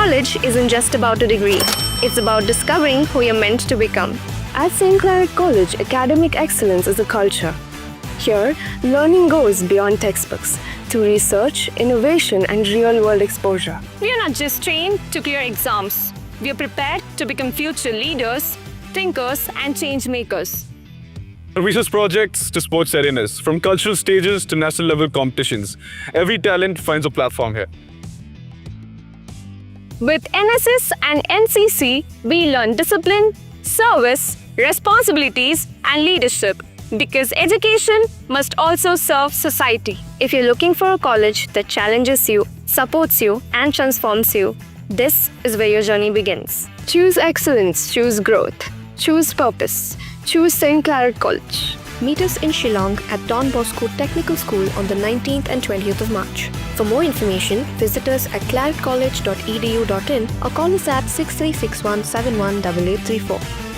College isn't just about a degree, it's about discovering who you're meant to become. At St. Claret College, academic excellence is a culture. Here, learning goes beyond textbooks to research, innovation, and real-world exposure. We are not just trained to clear exams. We are prepared to become future leaders, thinkers, and change makers. Research projects to sports arenas, from cultural stages to national level competitions. Every talent finds a platform here. With NSS and NCC, we learn discipline, service, responsibilities, and leadership. Because education must also serve society. If you're looking for a college that challenges you, supports you, and transforms you, this is where your journey begins. Choose excellence, choose growth, choose purpose, choose St. Claret College. Meet us in Shillong at Don Bosco Technical School on the 19th and 20th of March. For more information, visit us at claretcollege.edu.in or call us at 6361 718834.